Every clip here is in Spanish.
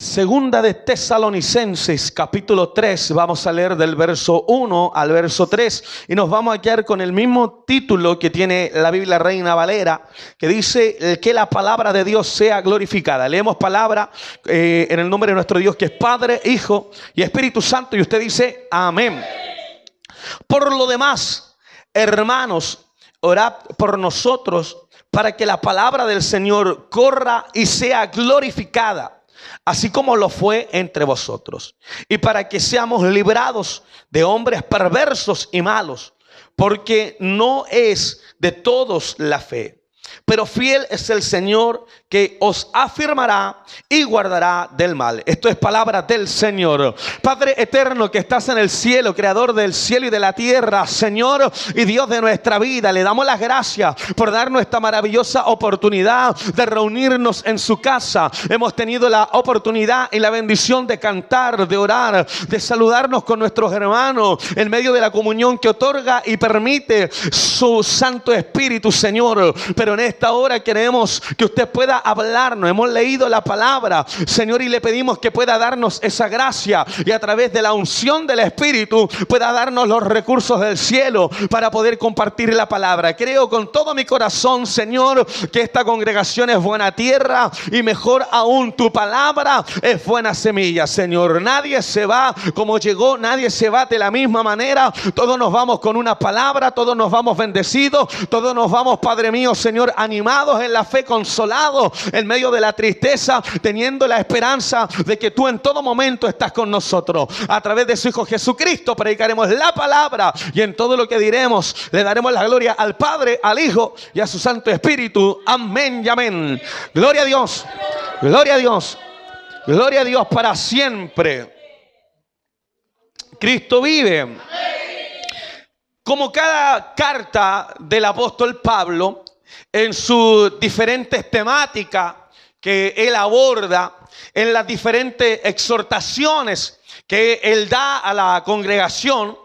Segunda de Tesalonicenses, capítulo 3, vamos a leer del verso 1 al verso 3 y nos vamos a quedar con el mismo título que tiene la Biblia Reina Valera, que dice que la palabra de Dios sea glorificada. Leemos palabra en el nombre de nuestro Dios, que es Padre, Hijo y Espíritu Santo, y usted dice amén. Por lo demás, hermanos, orad por nosotros para que la palabra del Señor corra y sea glorificada, así como lo fue entre vosotros, y para que seamos librados de hombres perversos y malos, porque no es de todos la fe, pero fiel es el Señor, que os afirmará y guardará del mal. Esto es palabra del Señor. Padre eterno que estás en el cielo, creador del cielo y de la tierra, Señor y Dios de nuestra vida, le damos las gracias por darnos esta maravillosa oportunidad de reunirnos en su casa. Hemos tenido la oportunidad y la bendición de cantar, de orar, de saludarnos con nuestros hermanos en medio de la comunión que otorga y permite su Santo Espíritu, Señor. Pero en esta hora queremos que usted pueda hablarnos. Hemos leído la palabra, Señor, y le pedimos que pueda darnos esa gracia y a través de la unción del Espíritu pueda darnos los recursos del cielo para poder compartir la palabra. Creo con todo mi corazón, Señor, que esta congregación es buena tierra y mejor aún tu palabra es buena semilla, Señor. Nadie se va como llegó, nadie se va de la misma manera. Todos nos vamos con una palabra, todos nos vamos bendecidos, todos nos vamos, Padre mío, Señor, animados en la fe, consolados en medio de la tristeza, teniendo la esperanza de que tú en todo momento estás con nosotros. A través de su Hijo Jesucristo predicaremos la palabra y en todo lo que diremos le daremos la gloria al Padre, al Hijo y a su Santo Espíritu. Amén y amén. Gloria a Dios, gloria a Dios, gloria a Dios para siempre. Cristo vive. Como cada carta del apóstol Pablo, en sus diferentes temáticas que él aborda, en las diferentes exhortaciones que él da a la congregación,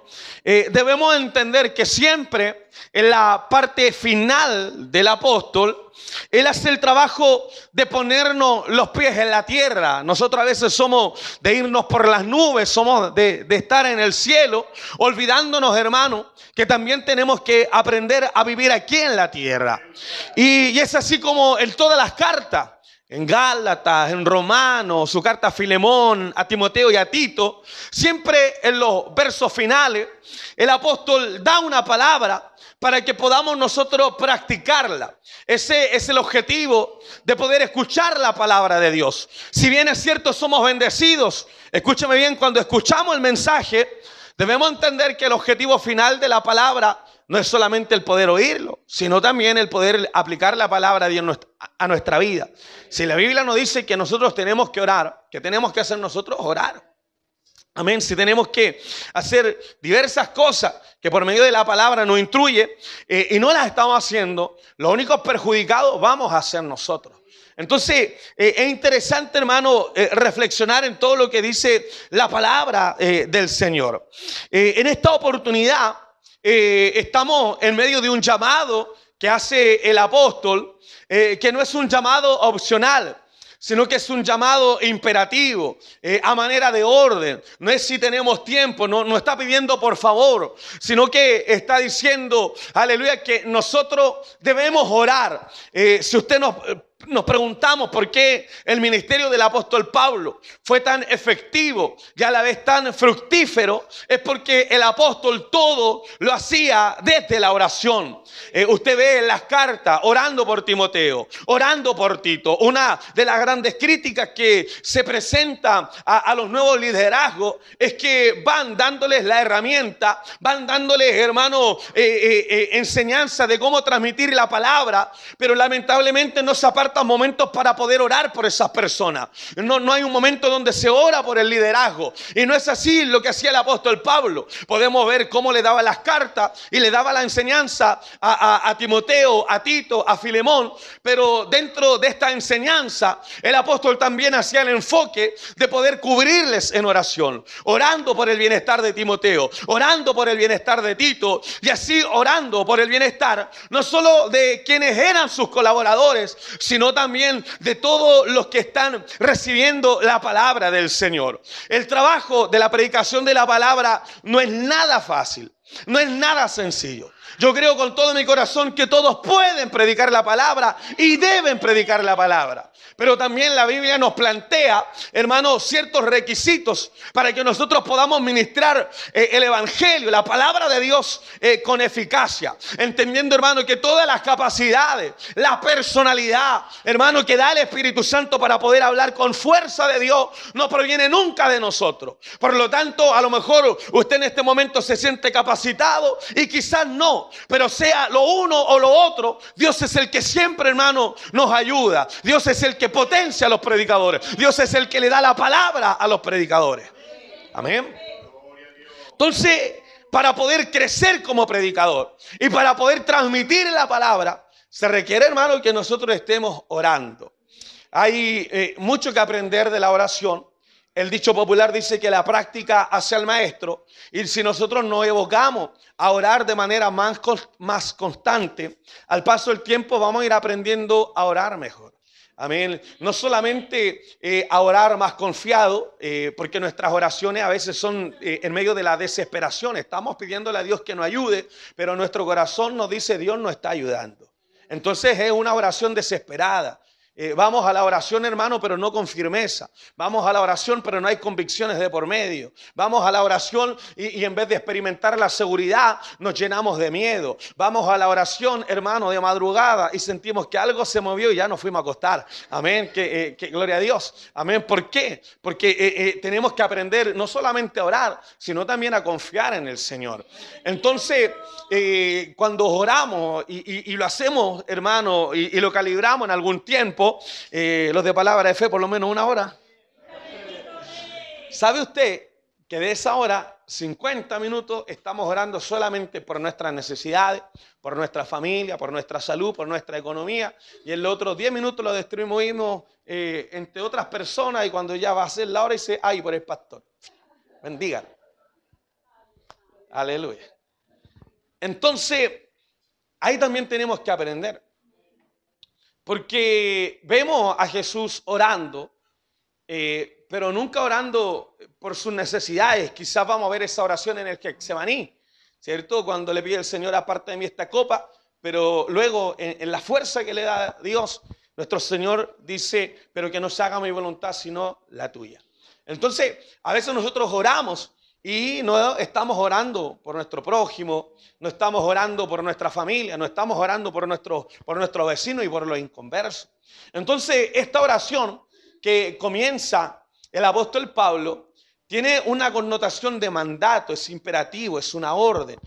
debemos entender que siempre en la parte final del apóstol, él hace el trabajo de ponernos los pies en la tierra. Nosotros a veces somos de irnos por las nubes, somos de estar en el cielo, olvidándonos, hermano, que también tenemos que aprender a vivir aquí en la tierra. Y es así como en todas las cartas, en Gálatas, en Romanos, su carta a Filemón, a Timoteo y a Tito, siempre en los versos finales, el apóstol da una palabra para que podamos nosotros practicarla. Ese es el objetivo de poder escuchar la palabra de Dios. Si bien es cierto, somos bendecidos, escúchame bien, cuando escuchamos el mensaje, debemos entender que el objetivo final de la palabra no es solamente el poder oírlo, sino también el poder aplicar la palabra de Dios a nuestra vida. Si la Biblia nos dice que nosotros tenemos que orar, ¿qué tenemos que hacer nosotros? Orar. Amén. Si tenemos que hacer diversas cosas que por medio de la palabra nos instruye y no las estamos haciendo, los únicos perjudicados vamos a ser nosotros. Entonces es interesante, hermano, reflexionar en todo lo que dice la palabra del Señor. En esta oportunidad estamos en medio de un llamado que hace el apóstol, que no es un llamado opcional, sino que es un llamado imperativo, a manera de orden. No es si tenemos tiempo, no está pidiendo por favor, sino que está diciendo, aleluya, que nosotros debemos orar. Si usted nos preguntamos por qué el ministerio del apóstol Pablo fue tan efectivo y a la vez tan fructífero, es porque el apóstol todo lo hacía desde la oración. Usted ve en las cartas orando por Timoteo, orando por Tito. Una de las grandes críticas que se presenta a los nuevos liderazgos es que van dándoles la herramienta, van dándoles, hermano, enseñanza de cómo transmitir la palabra, pero lamentablemente no se apartan momentos para poder orar por esas personas. No hay un momento donde se ora por el liderazgo. Y no es así lo que hacía el apóstol Pablo. Podemos ver cómo le daba las cartas y le daba la enseñanza a Timoteo, a Tito, a Filemón. Pero dentro de esta enseñanza, el apóstol también hacía el enfoque de poder cubrirles en oración, orando por el bienestar de Timoteo, orando por el bienestar de Tito, y así orando por el bienestar no solo de quienes eran sus colaboradores, sino sino también de todos los que están recibiendo la palabra del Señor. El trabajo de la predicación de la palabra no es nada fácil, no es nada sencillo. Yo creo con todo mi corazón que todos pueden predicar la palabra y deben predicar la palabra. Pero también la Biblia nos plantea, hermanos, ciertos requisitos para que nosotros podamos ministrar el evangelio, la palabra de Dios con eficacia. Entendiendo, hermano, que todas las capacidades, la personalidad, hermano, que da el Espíritu Santo para poder hablar con fuerza de Dios, no proviene nunca de nosotros. Por lo tanto, a lo mejor usted en este momento se siente capacitado y quizás no, pero sea lo uno o lo otro, Dios es el que siempre, hermano, nos ayuda. Dios es el que potencia a los predicadores. Dios es el que le da la palabra a los predicadores. Amén. Entonces, para poder crecer como predicador y para poder transmitir la palabra, se requiere, hermano, que nosotros estemos orando. Hay mucho que aprender de la oración. El dicho popular dice que la práctica hace al maestro, y si nosotros nos evocamos a orar de manera más constante, al paso del tiempo vamos a ir aprendiendo a orar mejor. Amén. No solamente a orar más confiado, porque nuestras oraciones a veces son en medio de la desesperación. Estamos pidiéndole a Dios que nos ayude, pero nuestro corazón nos dice Dios no está ayudando. Entonces es una oración desesperada. Vamos a la oración, hermano, pero no con firmeza. Vamos a la oración, pero no hay convicciones de por medio. Vamos a la oración y en vez de experimentar la seguridad, nos llenamos de miedo. Vamos a la oración, hermano, de madrugada y sentimos que algo se movió y ya nos fuimos a acostar. Amén, que gloria a Dios. Amén, ¿por qué? Porque tenemos que aprender no solamente a orar, sino también a confiar en el Señor. Entonces, cuando oramos y lo hacemos, hermano, y lo calibramos en algún tiempo, los de palabra de fe, por lo menos una hora. ¿Sabe usted que de esa hora, 50 minutos, estamos orando solamente por nuestras necesidades, por nuestra familia, por nuestra salud, por nuestra economía? Y en los otros 10 minutos lo distribuimos entre otras personas, y cuando ya va a ser la hora dice, ay, por el pastor. Bendígalo. Aleluya. Entonces, ahí también tenemos que aprender. Porque vemos a Jesús orando, pero nunca orando por sus necesidades. Quizás vamos a ver esa oración en el Getsemaní, ¿cierto? Cuando le pide el Señor, aparte de mí esta copa, pero luego en la fuerza que le da Dios, nuestro Señor dice, pero que no se haga mi voluntad sino la tuya. Entonces, a veces nosotros oramos y no estamos orando por nuestro prójimo, no estamos orando por nuestra familia, no estamos orando por nuestro vecino y por los inconversos. Entonces, esta oración que comienza el apóstol Pablo tiene una connotación de mandato, es imperativo, es una orden,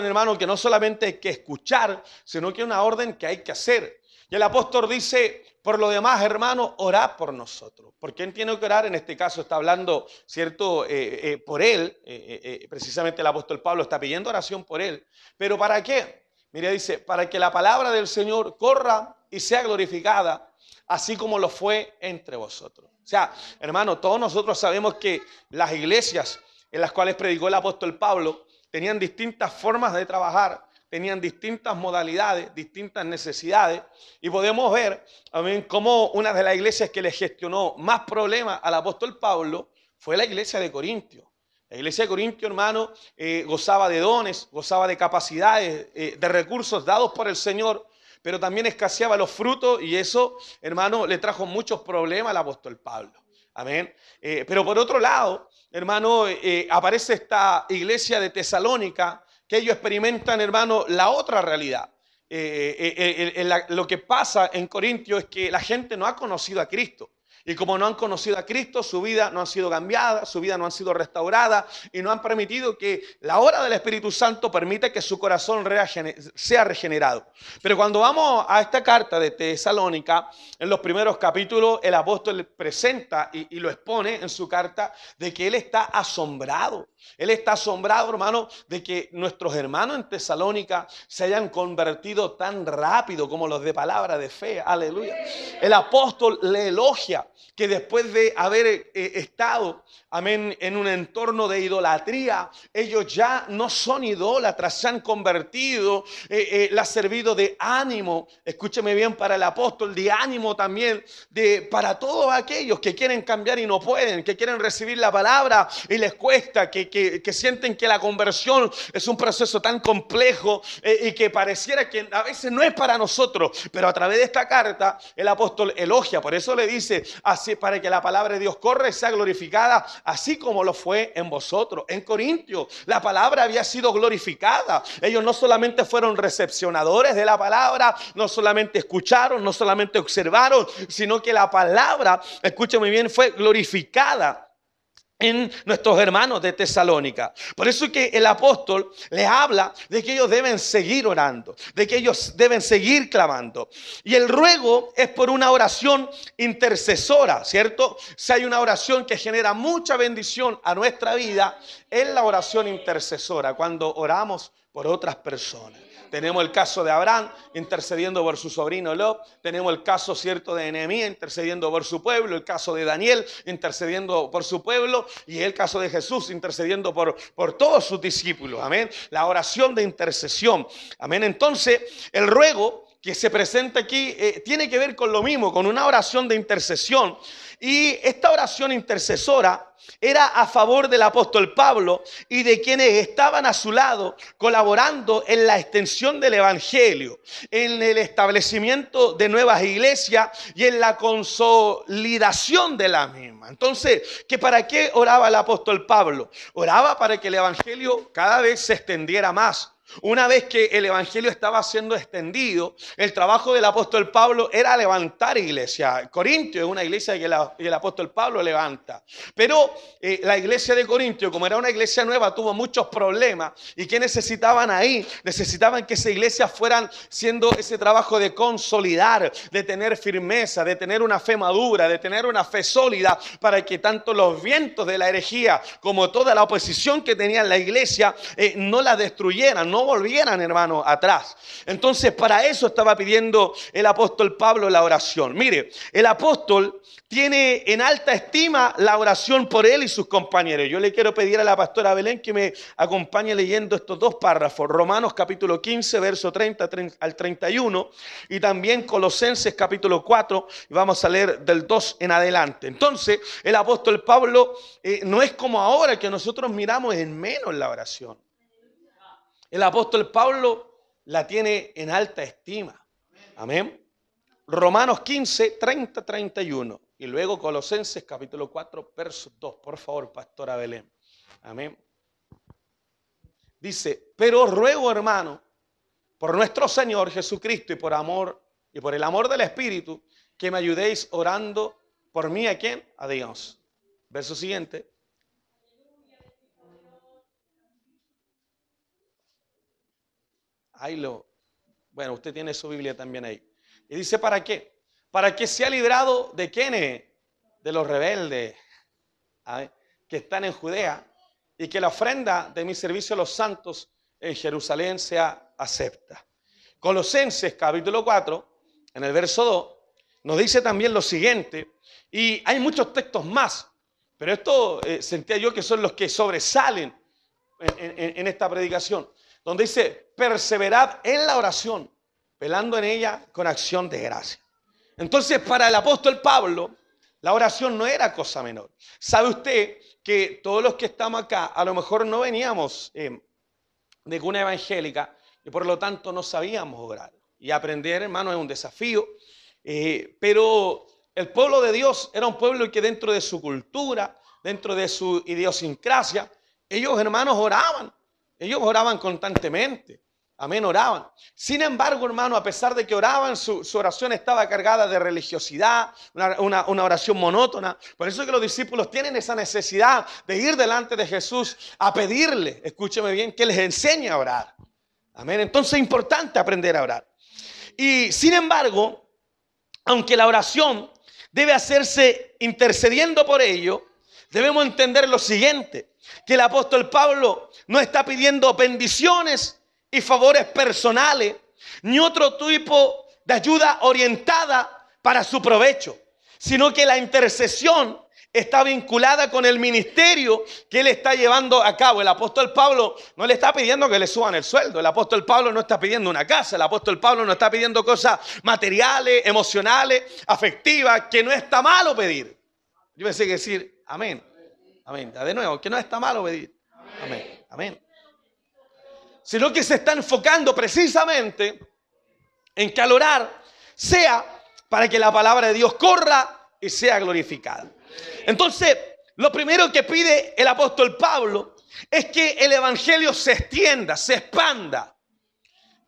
hermano, que no solamente hay que escuchar, sino que es una orden que hay que hacer. Y el apóstol dice, por lo demás, hermano, orad por nosotros. ¿Por quién tiene que orar? En este caso está hablando, ¿cierto? Por él. Precisamente el apóstol Pablo está pidiendo oración por él. ¿Pero para qué? Mira, dice, para que la palabra del Señor corra y sea glorificada, así como lo fue entre vosotros. O sea, hermano, todos nosotros sabemos que las iglesias en las cuales predicó el apóstol Pablo tenían distintas formas de trabajar, tenían distintas modalidades, distintas necesidades, y podemos ver también cómo una de las iglesias que le gestionó más problemas al apóstol Pablo fue la iglesia de Corintio. La iglesia de Corintio, hermano, gozaba de dones, gozaba de capacidades, de recursos dados por el Señor, pero también escaseaba los frutos, y eso, hermano, le trajo muchos problemas al apóstol Pablo. Amén. Pero por otro lado, hermano, aparece esta iglesia de Tesalónica, que ellos experimentan, hermano, la otra realidad. Lo que pasa en Corintio es que la gente no ha conocido a Cristo. Y como no han conocido a Cristo, su vida no ha sido cambiada, su vida no ha sido restaurada, y no han permitido que la obra del Espíritu Santo permita que su corazón sea regenerado. Pero cuando vamos a esta carta de Tesalónica, en los primeros capítulos, el apóstol presenta y lo expone en su carta de que él está asombrado. Él está asombrado, hermano, de que nuestros hermanos en Tesalónica se hayan convertido tan rápido como los de palabra de fe. Aleluya. El apóstol le elogia que después de haber estado, amén, en un entorno de idolatría, ellos ya no son idólatras, se han convertido, le ha servido de ánimo, escúcheme bien, para el apóstol, de ánimo también, para todos aquellos que quieren cambiar y no pueden, que quieren recibir la palabra y les cuesta, que sienten que la conversión es un proceso tan complejo y que pareciera que a veces no es para nosotros, pero a través de esta carta el apóstol elogia, por eso le dice, así para que la palabra de Dios corra y sea glorificada, así como lo fue en vosotros. En Corintios la palabra había sido glorificada, ellos no solamente fueron recepcionadores de la palabra, no solamente escucharon, no solamente observaron, sino que la palabra, escúchame bien, fue glorificada en nuestros hermanos de Tesalónica. Por eso es que el apóstol les habla de que ellos deben seguir orando, de que ellos deben seguir clamando. Y el ruego es por una oración intercesora, ¿cierto? Si hay una oración que genera mucha bendición a nuestra vida, es la oración intercesora, cuando oramos por otras personas. Tenemos el caso de Abraham intercediendo por su sobrino Lot. Tenemos el caso, cierto, de Nehemías intercediendo por su pueblo. El caso de Daniel intercediendo por su pueblo. Y el caso de Jesús intercediendo por todos sus discípulos. Amén. La oración de intercesión. Amén. Entonces, el ruego que se presenta aquí tiene que ver con lo mismo, con una oración de intercesión. Y esta oración intercesora era a favor del apóstol Pablo y de quienes estaban a su lado colaborando en la extensión del evangelio, en el establecimiento de nuevas iglesias y en la consolidación de la misma. Entonces, ¿para qué oraba el apóstol Pablo? Oraba para que el evangelio cada vez se extendiera más. Una vez que el evangelio estaba siendo extendido, el trabajo del apóstol Pablo era levantar iglesia. Corintio es una iglesia que el apóstol Pablo levanta. Pero la iglesia de Corintio, como era una iglesia nueva, tuvo muchos problemas. ¿Y qué necesitaban ahí? Necesitaban que esa iglesia fueran siendo ese trabajo de consolidar, de tener firmeza, de tener una fe madura, de tener una fe sólida, para que tanto los vientos de la herejía como toda la oposición que tenía la iglesia no la destruyeran, no volvieran, hermanos, atrás. Entonces, para eso estaba pidiendo el apóstol Pablo la oración. Mire, el apóstol tiene en alta estima la oración por él y sus compañeros. Yo le quiero pedir a la pastora Belén que me acompañe leyendo estos dos párrafos. Romanos capítulo 15, verso 30 al 31. Y también Colosenses capítulo 4. Y vamos a leer del 2 en adelante. Entonces, el apóstol Pablo no es como ahora que nosotros miramos en menos la oración. El apóstol Pablo la tiene en alta estima. Amén. Romanos 15, 30, 31. Y luego Colosenses capítulo 4, verso 2. Por favor, pastora Belén. Amén. Dice, pero os ruego, hermano, por nuestro Señor Jesucristo y por el amor del Espíritu, que me ayudéis orando por mí. ¿A quién? A Dios. Verso siguiente. Bueno, usted tiene su Biblia también ahí. Y dice, ¿para qué? Para que sea librado de quiénes, de los rebeldes, que están en Judea, y que la ofrenda de mi servicio a los santos en Jerusalén sea acepta. Colosenses capítulo 4, en el verso 2, nos dice también lo siguiente, y hay muchos textos más, pero esto sentía yo que son los que sobresalen en esta predicación, donde dice, perseverad en la oración, velando en ella con acción de gracia. Entonces, para el apóstol Pablo, la oración no era cosa menor. ¿Sabe usted que todos los que estamos acá, a lo mejor no veníamos de cuna evangélica y por lo tanto no sabíamos orar? Y aprender, hermano, es un desafío. Pero el pueblo de Dios era un pueblo que dentro de su cultura, dentro de su idiosincrasia, ellos, hermanos, oraban. Ellos oraban constantemente. Amén, oraban. Sin embargo, hermano, a pesar de que oraban, su oración estaba cargada de religiosidad, una oración monótona. Por eso es que los discípulos tienen esa necesidad de ir delante de Jesús a pedirle, escúcheme bien, que les enseñe a orar. Amén. Entonces es importante aprender a orar. Y sin embargo, aunque la oración debe hacerse intercediendo por ello, debemos entender lo siguiente, que el apóstol Pablo no está pidiendo bendiciones y favores personales, ni otro tipo de ayuda orientada para su provecho, sino que la intercesión está vinculada con el ministerio que él está llevando a cabo. El apóstol Pablo no le está pidiendo que le suban el sueldo. El apóstol Pablo no está pidiendo una casa. El apóstol Pablo no está pidiendo cosas materiales, emocionales, afectivas, que no está malo pedir. Yo pensé que decir amén. Amén. De nuevo, que no está malo pedir. Amén. Amén. Sino que se está enfocando precisamente en que al orar sea para que la palabra de Dios corra y sea glorificada. Entonces, lo primero que pide el apóstol Pablo es que el evangelio se extienda, se expanda.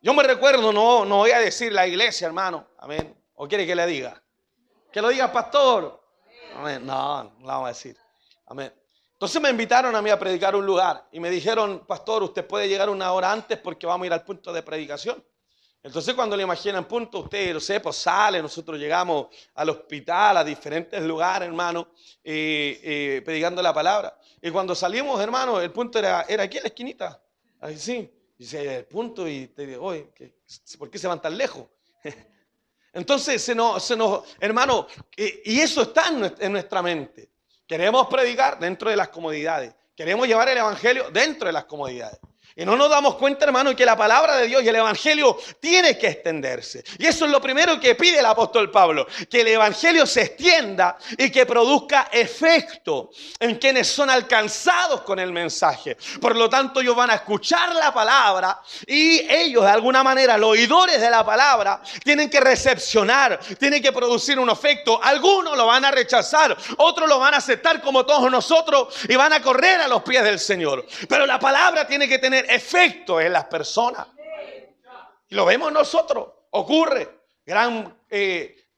Yo me recuerdo, no voy a decir la iglesia, hermano, amén. ¿O quiere que le diga? Que lo diga, pastor. Amén. No vamos a decir. Amén. Entonces me invitaron a mí a predicar un lugar y me dijeron, pastor, usted puede llegar una hora antes porque vamos a ir al punto de predicación. Entonces cuando le imaginan punto, usted, no sé, pues sale, nosotros llegamos al hospital, a diferentes lugares, hermano, predicando la palabra. Y cuando salimos, hermano, el punto era aquí en la esquinita. Ahí sí. Dice, el punto, y te digo, oye, ¿por qué se van tan lejos? Entonces hermano, y eso está en nuestra mente. Queremos predicar dentro de las comodidades. Queremos llevar el evangelio dentro de las comodidades. Y no nos damos cuenta, hermano, que la palabra de Dios y el evangelio tiene que extenderse. Y eso es lo primero que pide el apóstol Pablo, que el evangelio se extienda y que produzca efecto en quienes son alcanzados con el mensaje. Por lo tanto, ellos van a escuchar la palabra y ellos, de alguna manera, los oidores de la palabra, tienen que recepcionar, tienen que producir un efecto. Algunos lo van a rechazar, otros lo van a aceptar como todos nosotros y van a correr a los pies del Señor. Pero la palabra tiene que tener efecto en las personas. Y lo vemos nosotros. Ocurre. Gran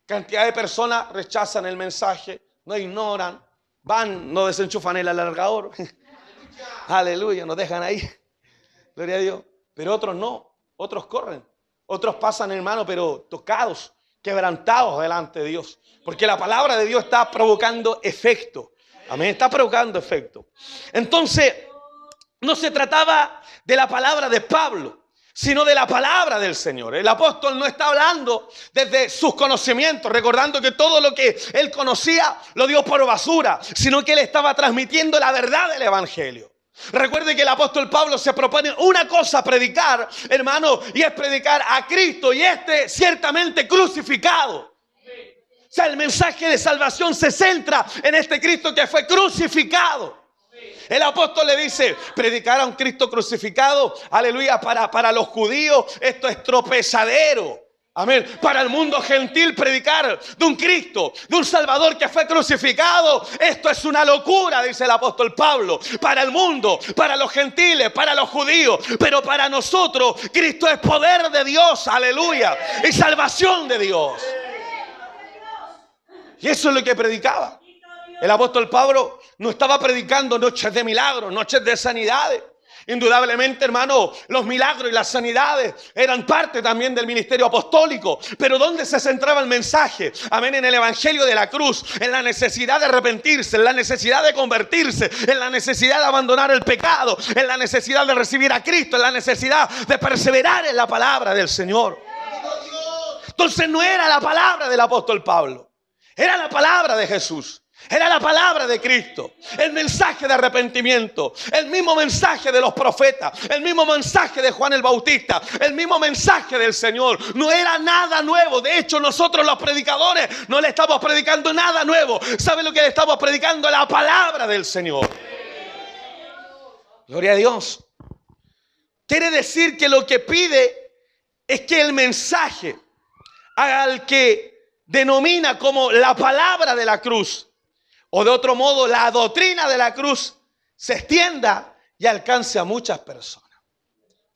cantidad de personas rechazan el mensaje, no ignoran, van, no desenchufan el alargador. Aleluya, nos dejan ahí. Gloria a Dios. Pero otros no, otros corren. Otros pasan, hermano, pero tocados, quebrantados delante de Dios. Porque la palabra de Dios está provocando efecto. Amén, está provocando efecto. Entonces, no se trataba de la palabra de Pablo, sino de la palabra del Señor. El apóstol no está hablando desde sus conocimientos, recordando que todo lo que él conocía lo dio por basura, sino que él estaba transmitiendo la verdad del evangelio. Recuerde que el apóstol Pablo se propone una cosa a predicar, hermano, y es predicar a Cristo y ciertamente crucificado. O sea, el mensaje de salvación se centra en este Cristo que fue crucificado. El apóstol le dice, predicar a un Cristo crucificado, aleluya, para los judíos esto es tropezadero. Amén. Para el mundo gentil predicar de un Cristo, de un Salvador que fue crucificado, esto es una locura, dice el apóstol Pablo. Para el mundo, para los gentiles, para los judíos, pero para nosotros Cristo es poder de Dios, aleluya, y salvación de Dios. Y eso es lo que predicaba. El apóstol Pablo no estaba predicando noches de milagros, noches de sanidades. Indudablemente, hermano, los milagros y las sanidades eran parte también del ministerio apostólico. Pero ¿dónde se centraba el mensaje? Amén, en el evangelio de la cruz, en la necesidad de arrepentirse, en la necesidad de convertirse, en la necesidad de abandonar el pecado, en la necesidad de recibir a Cristo, en la necesidad de perseverar en la palabra del Señor. Entonces no era la palabra del apóstol Pablo, era la palabra de Jesús. Era la palabra de Cristo, el mensaje de arrepentimiento, el mismo mensaje de los profetas, el mismo mensaje de Juan el Bautista, el mismo mensaje del Señor. No era nada nuevo. De hecho, nosotros los predicadores no le estamos predicando nada nuevo. ¿Sabe lo que le estamos predicando? La palabra del Señor. Gloria a Dios. Quiere decir que lo que pide es que el mensaje al que denomina como la palabra de la cruz, o de otro modo, la doctrina de la cruz se extienda y alcance a muchas personas.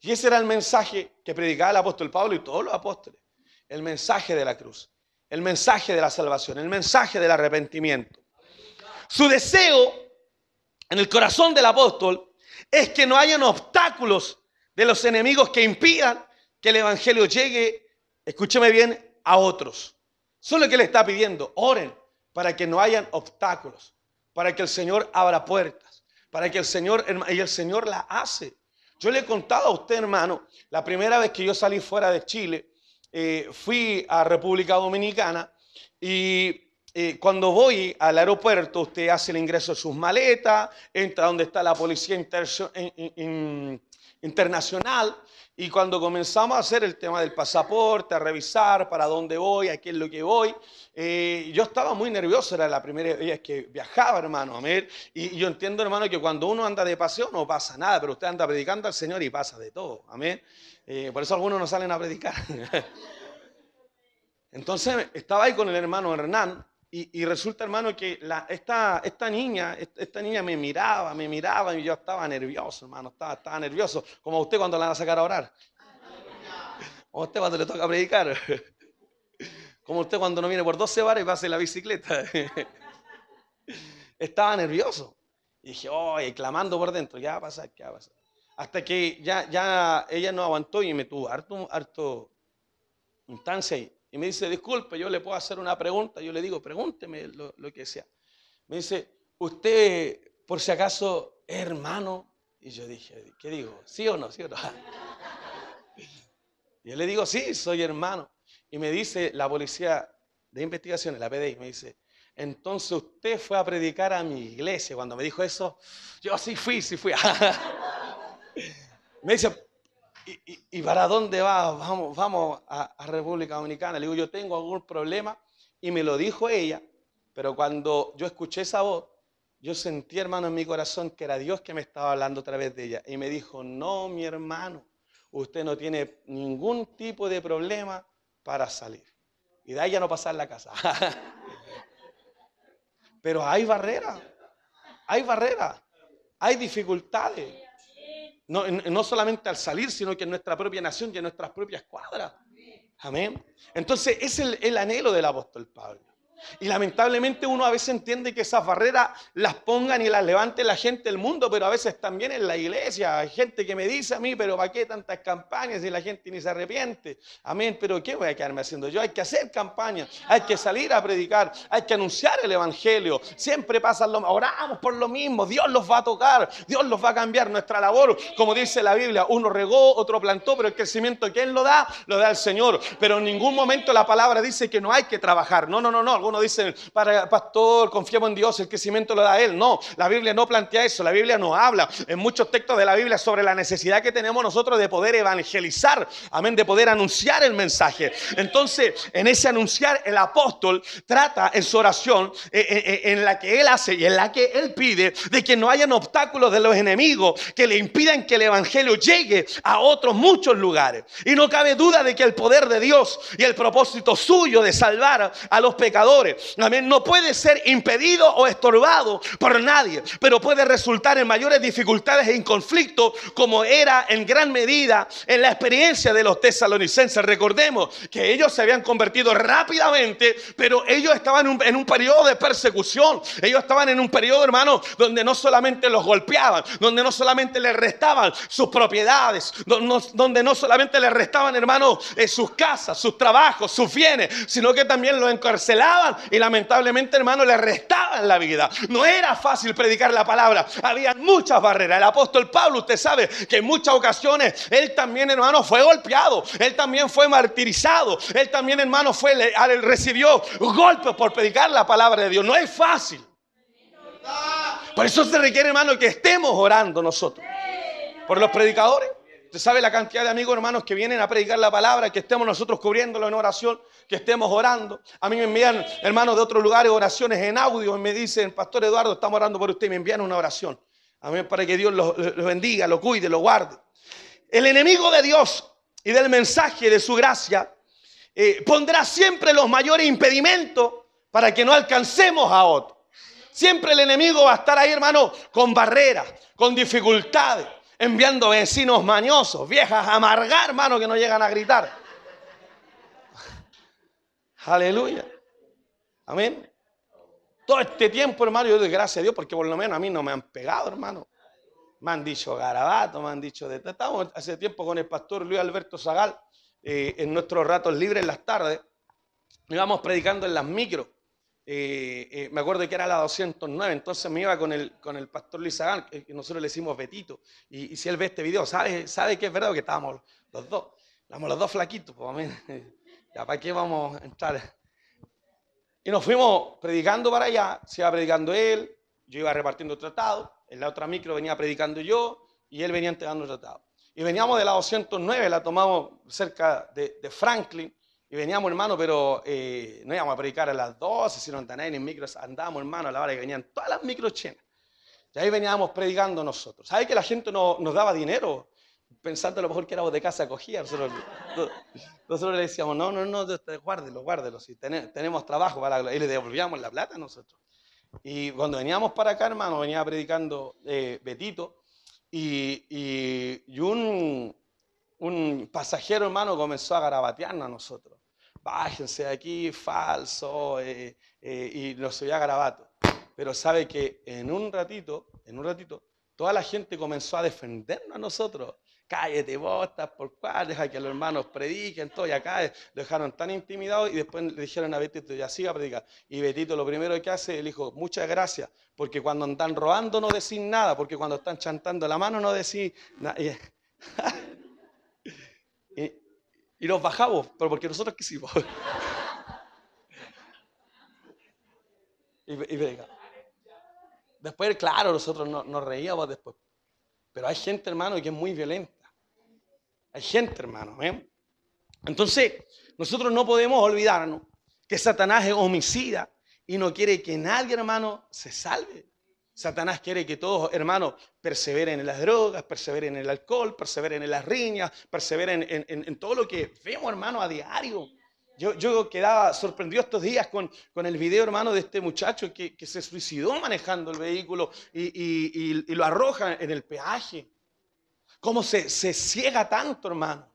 Y ese era el mensaje que predicaba el apóstol Pablo y todos los apóstoles. El mensaje de la cruz, el mensaje de la salvación, el mensaje del arrepentimiento. Su deseo en el corazón del apóstol es que no hayan obstáculos de los enemigos que impidan que el evangelio llegue, escúcheme bien, a otros. Eso es lo que le está pidiendo. Oren para que no hayan obstáculos, para que el Señor abra puertas, para que el Señor la hace. Yo le he contado a usted, hermano, la primera vez que yo salí fuera de Chile, fui a República Dominicana y cuando voy al aeropuerto, usted hace el ingreso de sus maletas, entra donde está la policía internacional, y cuando comenzamos a hacer el tema del pasaporte, a revisar para dónde voy, a qué es lo que voy, yo estaba muy nervioso, era la primera vez que viajaba, hermano, amén. Y yo entiendo, hermano, que cuando uno anda de paseo no pasa nada, pero usted anda predicando al Señor y pasa de todo, amén. Por eso algunos no salen a predicar. Entonces estaba ahí con el hermano Hernán. Y resulta, hermano, que esta niña me miraba y yo estaba nervioso, hermano, estaba nervioso. Como a usted cuando la van a sacar a orar. Como a usted cuando le toca predicar. Como usted cuando no viene por 12 varas y va a hacer la bicicleta. Estaba nervioso. Y dije, oye, clamando por dentro, ¿qué va a pasar? ¿Qué va a pasar? Hasta que ya ella no aguantó y me tuvo harto instancia ahí. Y me dice, disculpe, yo le puedo hacer una pregunta. Yo le digo, pregúnteme lo que sea. Me dice, ¿usted por si acaso es hermano? Y yo dije, ¿qué digo? ¿Sí o no? ¿Sí o no? Y yo le digo, sí, soy hermano. Y me dice la policía de investigaciones, la PDI, me dice, entonces usted fue a predicar a mi iglesia. Cuando me dijo eso, yo sí fui. Me dice, ¿y para dónde va? Vamos a República Dominicana. Le digo, yo tengo algún problema. Y me lo dijo ella, pero cuando yo escuché esa voz, yo sentí, hermano, en mi corazón que era Dios que me estaba hablando a través de ella. Y me dijo, no, mi hermano, usted no tiene ningún tipo de problema para salir. Y de ahí ya no pasar la casa. Pero hay barreras, hay dificultades. No solamente al salir, sino que en nuestra propia nación y en nuestras propias cuadras. Amén. Entonces, es el anhelo del apóstol Pablo. Y lamentablemente uno a veces entiende que esas barreras las pongan y las levante la gente del mundo, pero a veces también en la iglesia. Hay gente que me dice a mí, pero ¿para qué tantas campañas si la gente ni se arrepiente? Amén, pero ¿qué voy a quedarme haciendo yo? Hay que hacer campañas, hay que salir a predicar, hay que anunciar el evangelio. Siempre pasan lo mismo, oramos por lo mismo, Dios los va a tocar, Dios los va a cambiar. Nuestra labor, como dice la Biblia, uno regó, otro plantó, pero el crecimiento, ¿quién lo da? Lo da el Señor. Pero en ningún momento la palabra dice que no hay que trabajar. No. Algunos dicen, pastor, confiamos en Dios, el crecimiento lo da Él. No, la Biblia no plantea eso. La Biblia nos habla en muchos textos de la Biblia sobre la necesidad que tenemos nosotros de poder evangelizar, amén, de poder anunciar el mensaje. Entonces, en ese anunciar, el apóstol trata en su oración, en la que él hace y en la que él pide, de que no hayan obstáculos de los enemigos que le impidan que el evangelio llegue a otros muchos lugares. Y no cabe duda de que el poder de Dios y el propósito suyo de salvar a los pecadores, amén, no puede ser impedido o estorbado por nadie, pero puede resultar en mayores dificultades e en conflicto, como era en gran medida en la experiencia de los tesalonicenses. Recordemos que ellos se habían convertido rápidamente, pero ellos estaban en un periodo de persecución. Ellos estaban en un periodo, hermano, donde no solamente los golpeaban, donde no solamente les restaban sus propiedades, donde no solamente les restaban, hermano, sus casas, sus trabajos, sus bienes, sino que también los encarcelaban y lamentablemente, hermano, les restaban la vida. No era fácil predicar la palabra, había muchas barreras. El apóstol Pablo, usted sabe que en muchas ocasiones él también, hermano, fue golpeado, él también fue martirizado, él también, hermano, recibió golpes por predicar la palabra de Dios. No es fácil. Por eso se requiere, hermano, que estemos orando nosotros por los predicadores. Usted sabe la cantidad de amigos, hermanos, que vienen a predicar la palabra, que estemos nosotros cubriéndolo en oración, que estemos orando. A mí me envían, hermanos, de otros lugares oraciones en audio y me dicen, Pastor Eduardo, estamos orando por usted, y me envían una oración. Amén, para que Dios lo bendiga, lo cuide, lo guarde. El enemigo de Dios y del mensaje de su gracia pondrá siempre los mayores impedimentos para que no alcancemos a otros. Siempre el enemigo va a estar ahí, hermano, con barreras, con dificultades, enviando vecinos mañosos, viejas a amargar, hermano, que no llegan a gritar. Aleluya. Amén. Todo este tiempo, hermano, yo doy gracias a Dios porque por lo menos a mí no me han pegado, hermano. Me han dicho garabato, me han dicho de... Estábamos hace tiempo con el pastor Luis Alberto Zagal, en nuestros ratos libres en las tardes, íbamos predicando en las micros. Me acuerdo que era la 209, entonces me iba con el pastor Luis Zagal, que nosotros le decimos Betito, y si él ve este video, sabe que es verdad que estábamos los dos flaquitos, pues, amén. Ya, ¿para qué vamos a entrar? Y nos fuimos predicando para allá, se iba predicando él, yo iba repartiendo tratados, en la otra micro venía predicando yo y él venía entregando tratados. Y veníamos de la 209, la tomamos cerca de Franklin, y veníamos, hermano, pero no íbamos a predicar a las 12, sino en en micros, andábamos, hermano, a la hora que venían todas las micros llenas. Y ahí veníamos predicando nosotros. ¿Sabe que la gente nos daba dinero? Pensando a lo mejor que éramos de casa acogida. Nosotros le decíamos, no, guárdelo. Si tenemos trabajo y le devolvíamos la plata a nosotros. Y cuando veníamos para acá, hermano, venía predicando Betito. Y un pasajero, hermano, comenzó a garabatearnos a nosotros. Bájense de aquí, falso, y nos oía garabato. Pero sabe que en un ratito, toda la gente comenzó a defendernos a nosotros. Cállate vos, estás por cuál, deja que los hermanos prediquen, todo. Y acá lo dejaron tan intimidados y después le dijeron a Betito, ya siga a predicar. Y Betito lo primero que hace, él dijo, muchas gracias, porque cuando andan robando no decís nada, porque cuando están chantando la mano no decís nada. Y nos bajamos, pero porque nosotros quisimos. y predicamos. Después, claro, nosotros nos reíamos después. Pero hay gente, hermano, que es muy violenta. Hay gente, hermano. Entonces, nosotros no podemos olvidarnos que Satanás es homicida y no quiere que nadie, hermano, se salve. Satanás quiere que todos, hermanos, perseveren en las drogas, perseveren en el alcohol, perseveren en las riñas, perseveren en todo lo que vemos, hermano, a diario. Yo quedaba sorprendido estos días con el video, hermano, de este muchacho que se suicidó manejando el vehículo y lo arroja en el peaje. ¿Cómo se ciega tanto, hermano?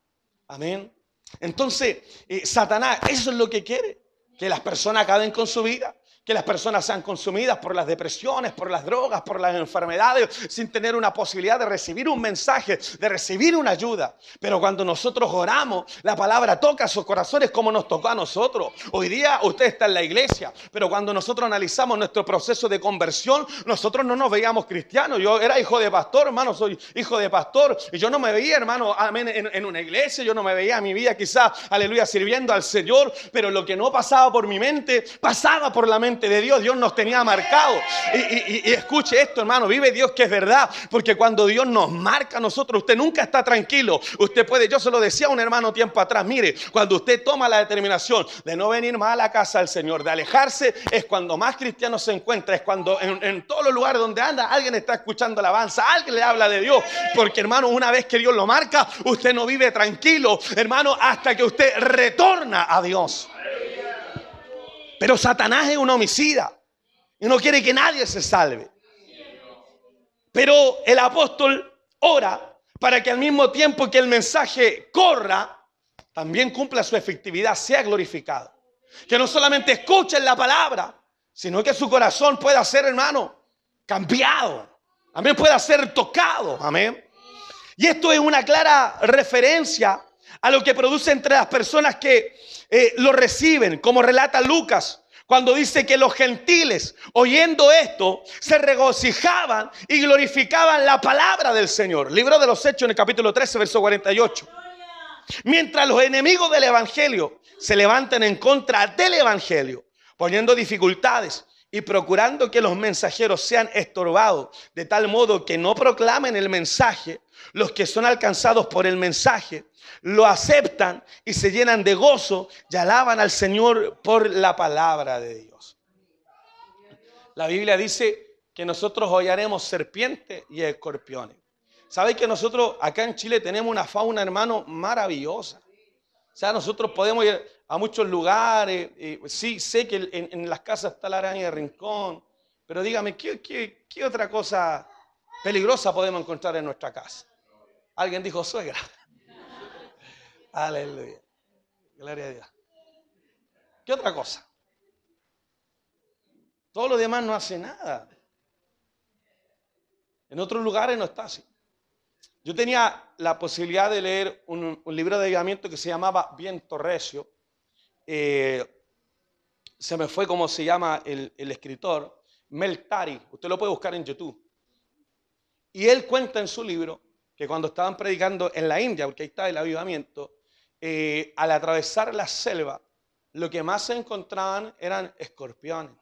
Amén. Entonces, Satanás, eso es lo que quiere, que las personas acaben con su vida, que las personas sean consumidas por las depresiones, por las drogas, por las enfermedades, sin tener una posibilidad de recibir un mensaje, de recibir una ayuda. Pero cuando nosotros oramos, la palabra toca sus corazones como nos tocó a nosotros. Hoy día usted está en la iglesia, pero cuando nosotros analizamos nuestro proceso de conversión, nosotros no nos veíamos cristianos. Yo era hijo de pastor, hermano, soy hijo de pastor, y yo no me veía, hermano, amén, en una iglesia, yo no me veía en mi vida quizás, aleluya, sirviendo al Señor, pero lo que no pasaba por mi mente, pasaba por la mente de Dios. Dios nos tenía marcado. Y escuche esto, hermano, vive Dios que es verdad, porque cuando Dios nos marca a nosotros, usted nunca está tranquilo. Usted puede, yo se lo decía a un hermano tiempo atrás, mire, cuando usted toma la determinación de no venir más a la casa del Señor, de alejarse, es cuando más cristiano se encuentra, es cuando en todos los lugares donde anda, alguien está escuchando alabanza, alguien le habla de Dios, porque hermano, una vez que Dios lo marca, usted no vive tranquilo, hermano, hasta que usted retorna a Dios. Pero Satanás es un homicida y no quiere que nadie se salve. Pero el apóstol ora para que al mismo tiempo que el mensaje corra, también cumpla su efectividad, sea glorificado. Que no solamente escuchen la palabra, sino que su corazón pueda ser, hermano, cambiado. Amén, pueda ser tocado. Amén. Y esto es una clara referencia a lo que produce entre las personas que lo reciben, como relata Lucas, cuando dice que los gentiles, oyendo esto, se regocijaban y glorificaban la palabra del Señor. Libro de los Hechos, en el capítulo 13, verso 48. Mientras los enemigos del evangelio se levantan en contra del evangelio, poniendo dificultades y procurando que los mensajeros sean estorbados, de tal modo que no proclamen el mensaje, los que son alcanzados por el mensaje lo aceptan y se llenan de gozo y alaban al Señor por la palabra de Dios. La Biblia dice que nosotros hollaremos serpientes y escorpiones. ¿Sabe que nosotros acá en Chile tenemos una fauna, hermano, maravillosa? O sea, nosotros podemos ir a muchos lugares. Sí, sé que en las casas está la araña de rincón. Pero dígame, ¿qué otra cosa peligrosa podemos encontrar en nuestra casa? Alguien dijo suegra. Aleluya. Gloria a Dios. ¿Qué otra cosa? Todo lo demás no hace nada. En otros lugares no está así. Yo tenía la posibilidad de leer un libro de avivamiento que se llamaba Viento Recio. Se me fue cómo se llama el escritor, Mel Tari. Usted lo puede buscar en YouTube. Y él cuenta en su libro que cuando estaban predicando en la India, porque ahí está el avivamiento, al atravesar la selva, lo que más se encontraban eran escorpiones.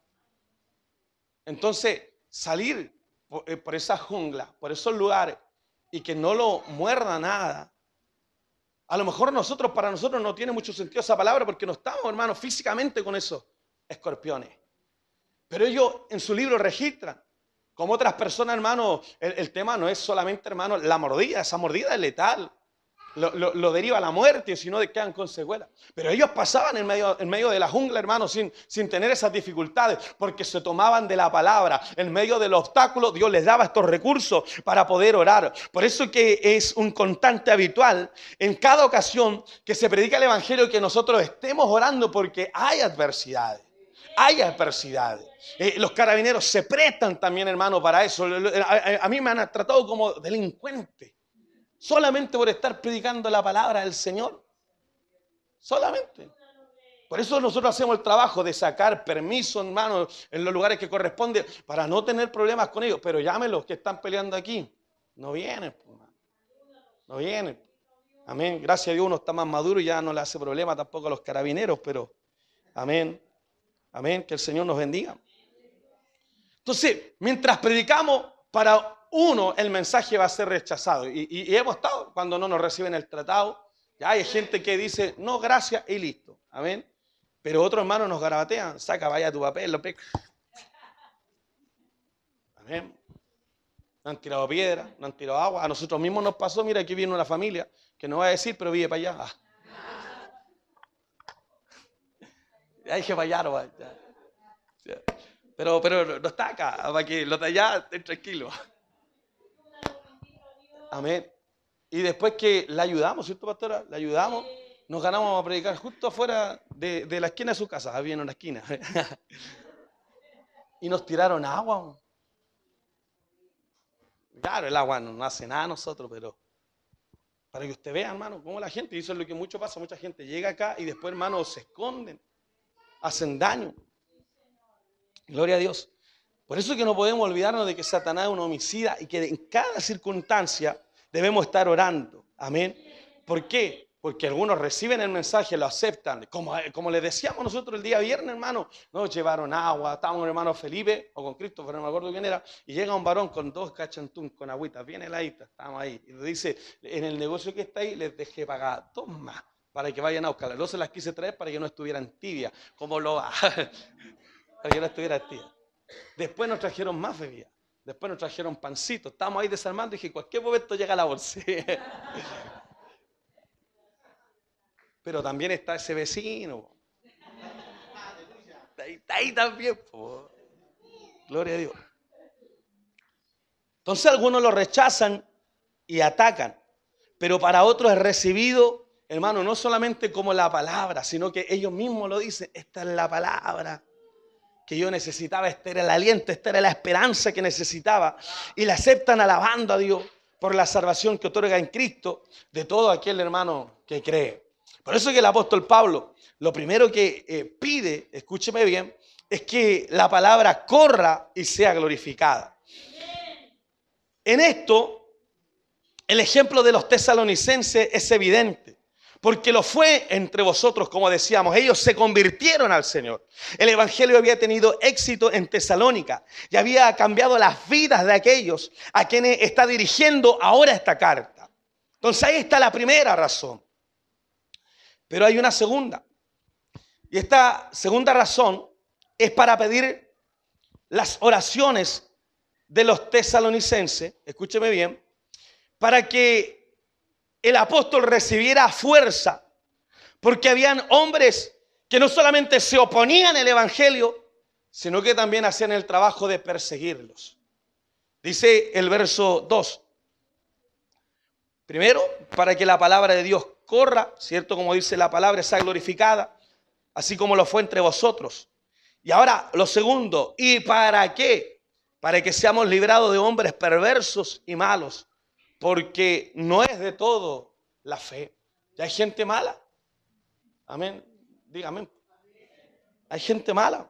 Entonces, salir por esa jungla, por esos lugares, y que no lo muerda nada. A lo mejor para nosotros no tiene mucho sentido esa palabra porque no estamos, hermanos, físicamente con esos escorpiones. Pero ellos en su libro registran, como otras personas, hermanos, el tema no es solamente, hermanos, la mordida. Esa mordida es letal. Lo deriva a la muerte, si no quedan con secuelas. Pero ellos pasaban en medio de la jungla, hermanos, sin tener esas dificultades, porque se tomaban de la palabra. En medio del obstáculo, Dios les daba estos recursos para poder orar. Por eso que es un constante habitual en cada ocasión que se predica el evangelio, que nosotros estemos orando, porque hay adversidades. Hay adversidades. Los carabineros se prestan también, hermano, para eso. A mí me han tratado como delincuente. Solamente por estar predicando la palabra del Señor. Solamente. Por eso nosotros hacemos el trabajo de sacar permiso, hermano, en los lugares que corresponde, para no tener problemas con ellos. Pero llámenlos que están peleando aquí. No vienen, hermano. No vienen. Amén. Gracias a Dios uno está más maduro y ya no le hace problema tampoco a los carabineros, pero amén. Amén. Que el Señor nos bendiga. Entonces, mientras predicamos, para uno el mensaje va a ser rechazado. Y hemos estado cuando no nos reciben el tratado. Ya hay gente que dice, no, gracias, y listo. Amén. Pero otros hermanos nos garabatean. Saca, vaya tu papel, lo pega. Amén. No han tirado piedra, no han tirado agua. A nosotros mismos nos pasó, mira, aquí viene una familia, que no va a decir, pero vive para allá. Hay que fallar, pero no está acá, para que los de allá estén tranquilos. Amén. Y después que la ayudamos, ¿cierto, pastora? La ayudamos, nos ganamos a predicar justo afuera de la esquina de su casa. Había una esquina. Y nos tiraron agua. Claro, el agua no hace nada a nosotros, pero para que usted vea, hermano, cómo la gente, y eso es lo que mucho pasa, mucha gente llega acá y después, hermano, se esconden, hacen daño. Gloria a Dios. Por eso es que no podemos olvidarnos de que Satanás es un homicida y que en cada circunstancia debemos estar orando. Amén. ¿Por qué? Porque algunos reciben el mensaje, lo aceptan. Como les decíamos nosotros el día viernes, hermano, nos llevaron agua, estábamos con el hermano Felipe, o con Christopher, no me acuerdo quién era, y llega un varón con 2 cachantún, con agüita, bien heladita, estábamos ahí. Y le dice, en el negocio que está ahí, les dejé pagar 2 más, para que vayan a buscarlas. 2 se las quise traer para que no estuvieran tibias, como lo va, para que no estuvieran tibias. Después nos trajeron más bebidas. Después nos trajeron pancitos. Estábamos ahí desarmando y dije, cualquier momento llega la bolsa. Pero también está ese vecino. Está ahí también. Po. Gloria a Dios. Entonces algunos lo rechazan y atacan. Pero para otros es recibido, hermano, no solamente como la palabra, sino que ellos mismos lo dicen. Esta es la palabra que yo necesitaba, este era el aliento, esta era la esperanza que necesitaba, y la aceptan alabando a Dios por la salvación que otorga en Cristo de todo aquel hermano que cree. Por eso que el apóstol Pablo, lo primero que pide, escúcheme bien, es que la palabra corra y sea glorificada. En esto, el ejemplo de los tesalonicenses es evidente. Porque lo fue entre vosotros, como decíamos. Ellos se convirtieron al Señor. El evangelio había tenido éxito en Tesalónica y había cambiado las vidas de aquellos a quienes está dirigiendo ahora esta carta. Entonces ahí está la primera razón. Pero hay una segunda. Y esta segunda razón es para pedir las oraciones de los tesalonicenses, escúcheme bien, para que el apóstol recibiera fuerza, porque habían hombres que no solamente se oponían al evangelio, sino que también hacían el trabajo de perseguirlos. Dice el verso 2. Primero, para que la palabra de Dios corra, ¿cierto? Como dice la palabra, sea glorificada, así como lo fue entre vosotros. Y ahora, lo segundo, ¿y para qué? Para que seamos librados de hombres perversos y malos. Porque no es de todo la fe. ¿Ya hay gente mala? Amén. Dígame. Hay gente mala.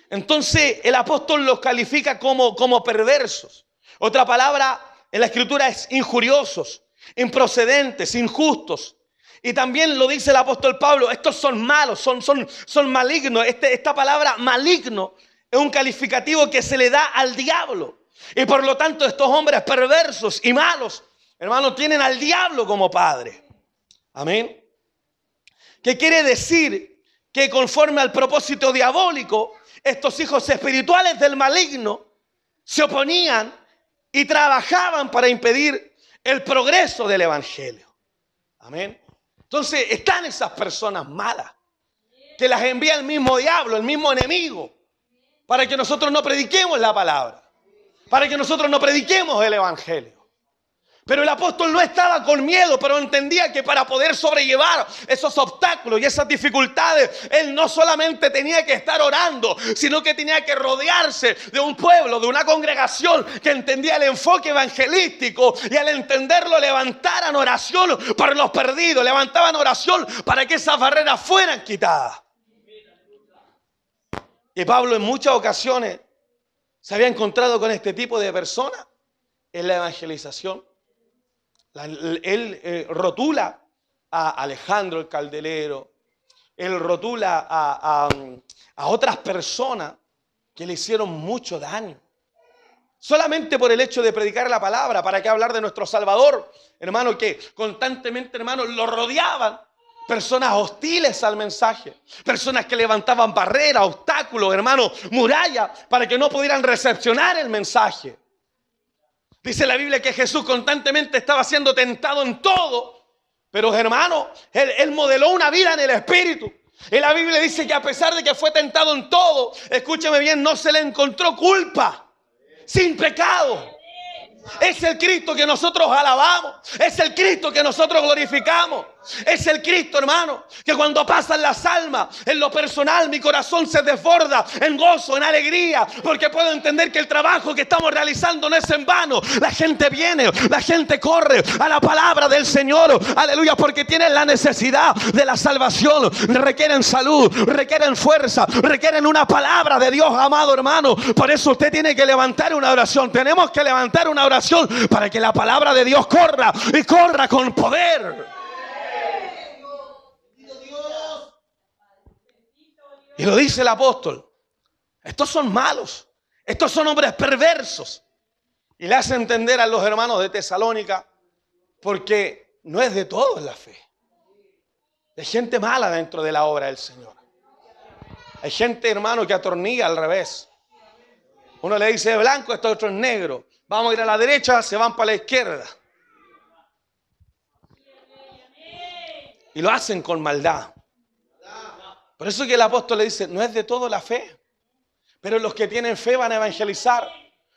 Entonces el apóstol los califica como perversos. Otra palabra en la escritura es injuriosos, improcedentes, injustos. Y también lo dice el apóstol Pablo, estos son malos, son malignos. Esta palabra maligno es un calificativo que se le da al diablo. Y por lo tanto estos hombres perversos y malos, hermanos, tienen al diablo como padre. Amén. ¿Qué quiere decir? Que conforme al propósito diabólico, estos hijos espirituales del maligno se oponían y trabajaban para impedir el progreso del evangelio. Amén. Entonces están esas personas malas que las envía el mismo diablo, el mismo enemigo, para que nosotros no prediquemos la palabra, para que nosotros no prediquemos el evangelio. Pero el apóstol no estaba con miedo, pero entendía que para poder sobrellevar esos obstáculos y esas dificultades, él no solamente tenía que estar orando, sino que tenía que rodearse de un pueblo, de una congregación que entendía el enfoque evangelístico, y al entenderlo levantaran oración por los perdidos, levantaban oración para que esas barreras fueran quitadas. Y Pablo en muchas ocasiones se había encontrado con este tipo de personas en la evangelización. Él rotula a Alejandro el Caldelero, él rotula a otras personas que le hicieron mucho daño. Solamente por el hecho de predicar la palabra. ¿Para qué hablar de nuestro Salvador? Hermano, que constantemente, hermano, lo rodeaban personas hostiles al mensaje, personas que levantaban barreras, obstáculos, hermano, murallas, para que no pudieran recepcionar el mensaje. Dice la Biblia que Jesús constantemente estaba siendo tentado en todo, pero hermano, él modeló una vida en el Espíritu. Y la Biblia dice que a pesar de que fue tentado en todo, escúcheme bien, no se le encontró culpa, sin pecado. Es el Cristo que nosotros alabamos, es el Cristo que nosotros glorificamos. Es el Cristo, hermano, que cuando pasan las almas, en lo personal mi corazón se desborda en gozo, en alegría, porque puedo entender que el trabajo que estamos realizando no es en vano. La gente viene, la gente corre a la palabra del Señor, aleluya, porque tienen la necesidad de la salvación, requieren salud, requieren fuerza, requieren una palabra de Dios, amado hermano. Por eso usted tiene que levantar una oración, tenemos que levantar una oración para que la palabra de Dios corra y corra con poder. Y lo dice el apóstol, estos son malos, estos son hombres perversos. Y le hace entender a los hermanos de Tesalónica, porque no es de todos la fe. Hay gente mala dentro de la obra del Señor. Hay gente, hermano, que atornilla al revés. Uno le dice blanco, este otro es negro. Vamos a ir a la derecha, se van para la izquierda. Y lo hacen con maldad. Por eso que el apóstol le dice, no es de todo la fe, pero los que tienen fe van a evangelizar,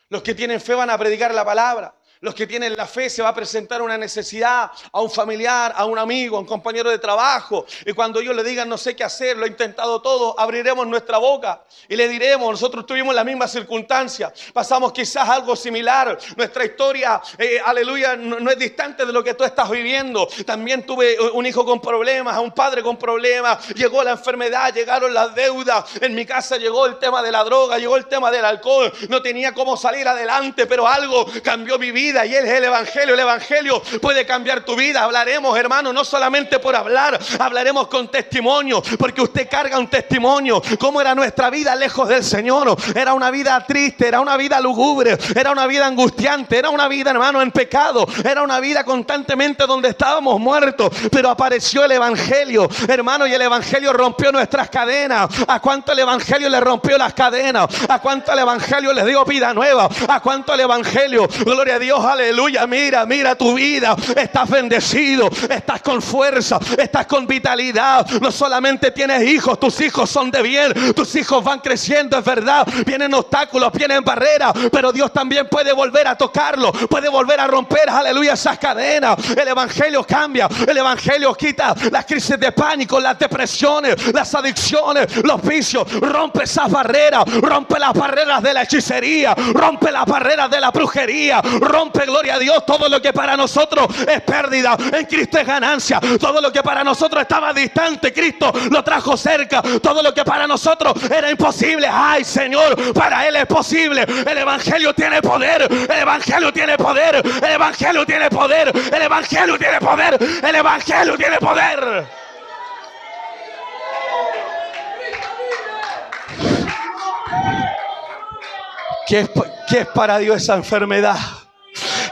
los que tienen fe van a predicar la palabra, los que tienen la fe se va a presentar una necesidad a un familiar, a un amigo, a un compañero de trabajo, y cuando ellos le digan no sé qué hacer, lo he intentado todo, abriremos nuestra boca y le diremos, nosotros tuvimos la misma circunstancia, pasamos quizás algo similar, nuestra historia, aleluya, no es distante de lo que tú estás viviendo. También tuve un hijo con problemas, a un padre con problemas, llegó la enfermedad, llegaron las deudas, en mi casa llegó el tema de la droga, llegó el tema del alcohol, no tenía cómo salir adelante, pero algo cambió mi vida. Y es el evangelio puede cambiar tu vida. Hablaremos, hermano, no solamente por hablar, hablaremos con testimonio, porque usted carga un testimonio. ¿Cómo era nuestra vida lejos del Señor? Era una vida triste, era una vida lúgubre, era una vida angustiante, era una vida, hermano, en pecado, era una vida constantemente donde estábamos muertos, pero apareció el evangelio, hermano, y el evangelio rompió nuestras cadenas. ¿A cuánto el evangelio le rompió las cadenas? ¿A cuánto el evangelio les dio vida nueva? ¿A cuánto el evangelio, gloria a Dios, aleluya, mira tu vida, estás bendecido, estás con fuerza, estás con vitalidad, no solamente tienes hijos, tus hijos son de bien, tus hijos van creciendo, es verdad, vienen obstáculos, vienen barreras, pero Dios también puede volver a tocarlo, puede volver a romper, aleluya, esas cadenas. El evangelio cambia, el evangelio quita las crisis de pánico, las depresiones, las adicciones, los vicios, rompe esas barreras, rompe las barreras de la hechicería, rompe las barreras de la brujería, rompe rompe, gloria a Dios. Todo lo que para nosotros es pérdida, en Cristo es ganancia. Todo lo que para nosotros estaba distante, Cristo lo trajo cerca. Todo lo que para nosotros era imposible, ay Señor, para Él es posible. El Evangelio tiene poder, el Evangelio tiene poder, el Evangelio tiene poder, el Evangelio tiene poder, el Evangelio tiene poder. ¿Qué es para Dios esa enfermedad?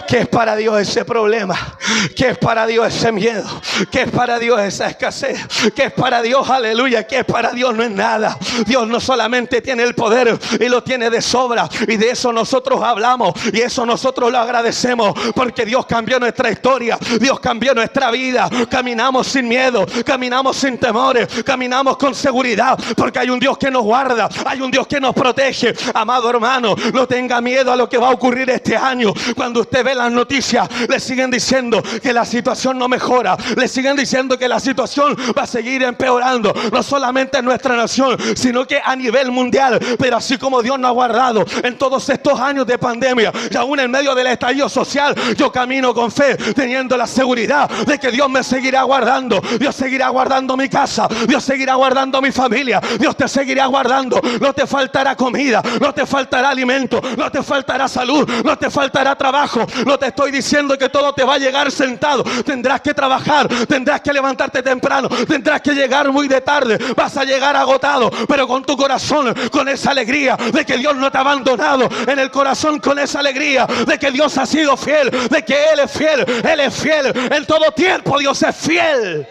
¿Qué es para Dios ese problema? ¿Qué es para Dios ese miedo? ¿Qué es para Dios esa escasez? ¿Qué es para Dios? Aleluya. ¿Qué es para Dios? No es nada. Dios no solamente tiene el poder y lo tiene de sobra, y de eso nosotros hablamos y eso nosotros lo agradecemos, porque Dios cambió nuestra historia, Dios cambió nuestra vida. Caminamos sin miedo, caminamos sin temores, caminamos con seguridad, porque hay un Dios que nos guarda, hay un Dios que nos protege. Amado hermano, no tenga miedo a lo que va a ocurrir este año. Cuando usted ve las noticias, le siguen diciendo que la situación no mejora, le siguen diciendo que la situación va a seguir empeorando, no solamente en nuestra nación, sino que a nivel mundial. Pero así como Dios nos ha guardado en todos estos años de pandemia, y aún en medio del estallido social, yo camino con fe, teniendo la seguridad de que Dios me seguirá guardando. Dios seguirá guardando mi casa, Dios seguirá guardando mi familia, Dios te seguirá guardando. No te faltará comida, no te faltará alimento, no te faltará salud, no te faltará trabajo. No te estoy diciendo que todo te va a llegar sentado. Tendrás que trabajar, tendrás que levantarte temprano, tendrás que llegar muy de tarde, vas a llegar agotado, pero con tu corazón, con esa alegría de que Dios no te ha abandonado, en el corazón con esa alegría de que Dios ha sido fiel, de que Él es fiel, Él es fiel en todo tiempo. Dios es fiel.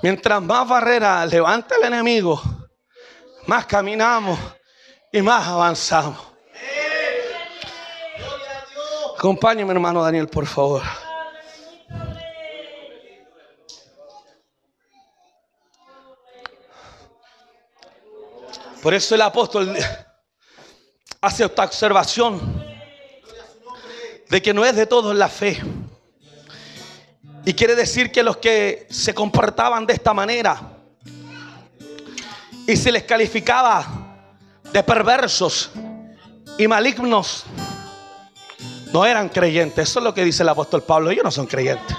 Mientras más barreras levanta el enemigo, más caminamos y más avanzamos. Acompáñeme, hermano Daniel, por favor. Por eso el apóstol hace esta observación de que no es de todos la fe. Y quiere decir que los que se comportaban de esta manera y se les calificaba de perversos y malignos, no eran creyentes. Eso es lo que dice el apóstol Pablo. Ellos no son creyentes.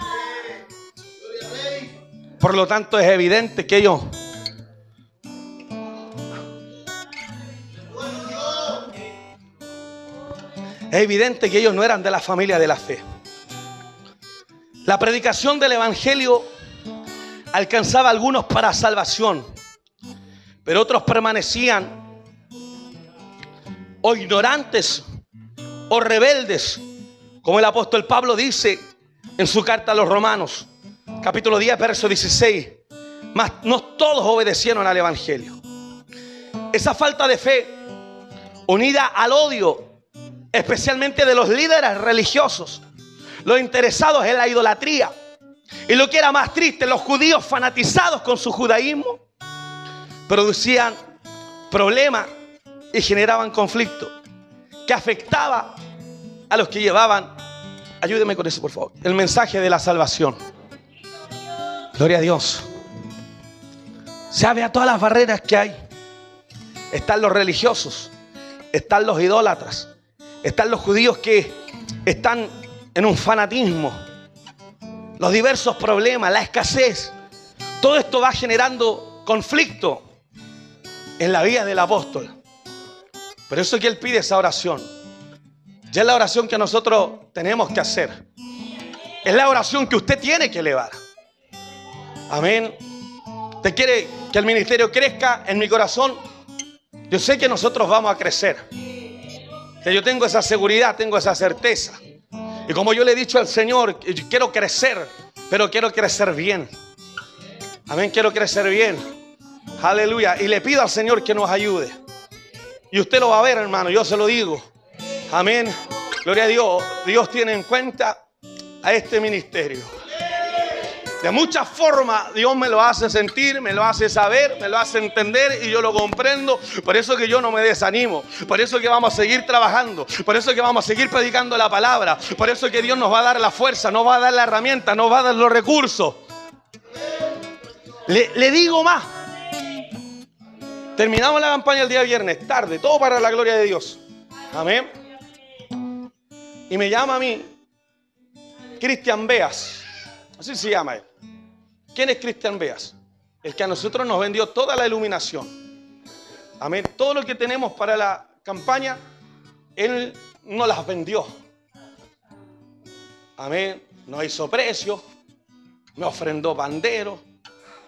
Por lo tanto, es evidente que ellos no eran de la familia de la fe. La predicación del Evangelio alcanzaba a algunos para salvación, pero otros permanecían o ignorantes o rebeldes, como el apóstol Pablo dice en su carta a los Romanos, capítulo 10, verso 16. Mas no todos obedecieron al Evangelio. Esa falta de fe, unida al odio, especialmente de los líderes religiosos, los interesados en la idolatría, y lo que era más triste, los judíos fanatizados con su judaísmo, producían problemas y generaban conflicto que afectaba a los que llevaban, ayúdeme con eso por favor, el mensaje de la salvación. Gloria a Dios. Sabe a todas las barreras que hay. Están los religiosos, están los idólatras, están los judíos que están en un fanatismo, los diversos problemas, la escasez. Todo esto va generando conflicto en la vida del apóstol. Por eso que él pide esa oración. Ya es la oración que nosotros tenemos que hacer. Es la oración que usted tiene que elevar. Amén. ¿Usted quiere que el ministerio crezca? En mi corazón, yo sé que nosotros vamos a crecer. Que yo tengo esa seguridad, tengo esa certeza. Y como yo le he dicho al Señor, quiero crecer, pero quiero crecer bien. Amén, quiero crecer bien. Aleluya. Y le pido al Señor que nos ayude. Y usted lo va a ver, hermano, yo se lo digo. Amén. Gloria a Dios. Dios tiene en cuenta a este ministerio. De muchas formas Dios me lo hace sentir, me lo hace saber, me lo hace entender y yo lo comprendo. Por eso que yo no me desanimo. Por eso que vamos a seguir trabajando. Por eso que vamos a seguir predicando la palabra. Por eso que Dios nos va a dar la fuerza, nos va a dar la herramienta, nos va a dar los recursos. Le digo más. Terminamos la campaña el día viernes, tarde, todo para la gloria de Dios. Amén. Y me llama a mí Cristian Beas, así se llama él. ¿Quién es Cristian Beas? El que a nosotros nos vendió toda la iluminación. Amén. Todo lo que tenemos para la campaña, él nos las vendió. Amén. Nos hizo precio, me ofrendó banderos,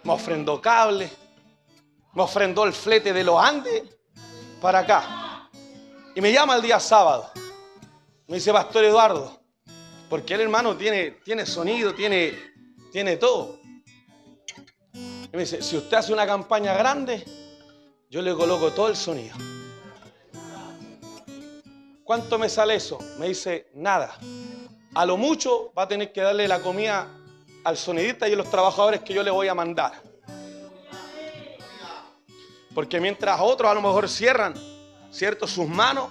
me ofrendó cables, me ofrendó el flete de los Andes para acá. Y me llama el día sábado. Me dice, Pastor Eduardo, porque el hermano tiene sonido, tiene todo. Y me dice, si usted hace una campaña grande, yo le coloco todo el sonido. ¿Cuánto me sale eso? Me dice, nada. A lo mucho va a tener que darle la comida al sonidista y a los trabajadores que yo le voy a mandar. Porque mientras otros a lo mejor cierran, ¿cierto?, sus manos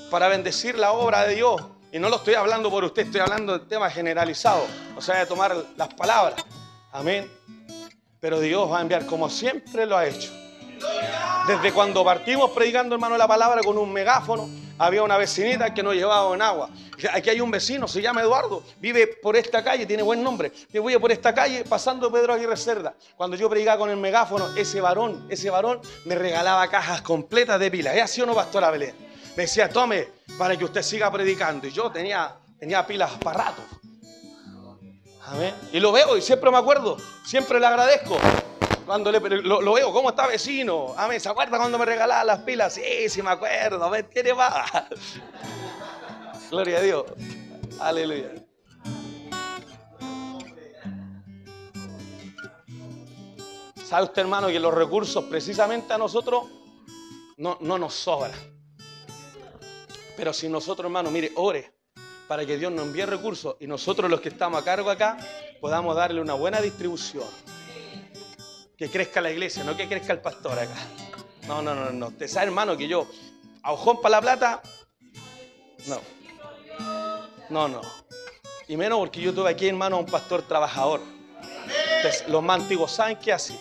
para bendecir la obra de Dios. Y no lo estoy hablando por usted, estoy hablando de temas generalizados. O sea, de tomar las palabras. Amén. Pero Dios va a enviar como siempre lo ha hecho. Desde cuando partimos predicando, hermano, la palabra con un megáfono, había una vecinita que nos llevaba en agua. Aquí hay un vecino, se llama Eduardo, vive por esta calle, tiene buen nombre. Yo voy por esta calle pasando Pedro Aguirre Cerda. Cuando yo predicaba con el megáfono, ese varón me regalaba cajas completas de pilas. ¿Es así o no, Pastora Belén? Me decía, tome, para que usted siga predicando. Y yo tenía pilas para rato. Amén. Y lo veo y siempre me acuerdo, siempre le agradezco. Cuando lo veo, ¿cómo está, vecino? Amén. ¿Se acuerda cuando me regalaba las pilas? Sí, me acuerdo. ¿Me tiene más? Gloria a Dios. Aleluya. ¿Sabe usted, hermano, que los recursos precisamente a nosotros no nos sobran? Pero si nosotros, hermano, mire, ore para que Dios nos envíe recursos y nosotros los que estamos a cargo acá podamos darle una buena distribución. Que crezca la iglesia, no que crezca el pastor acá. No. Usted sabe, hermano, que yo, a ojón para la plata, no. Y menos porque yo tuve aquí, hermano, a un pastor trabajador. Entonces, los más antiguos saben que así.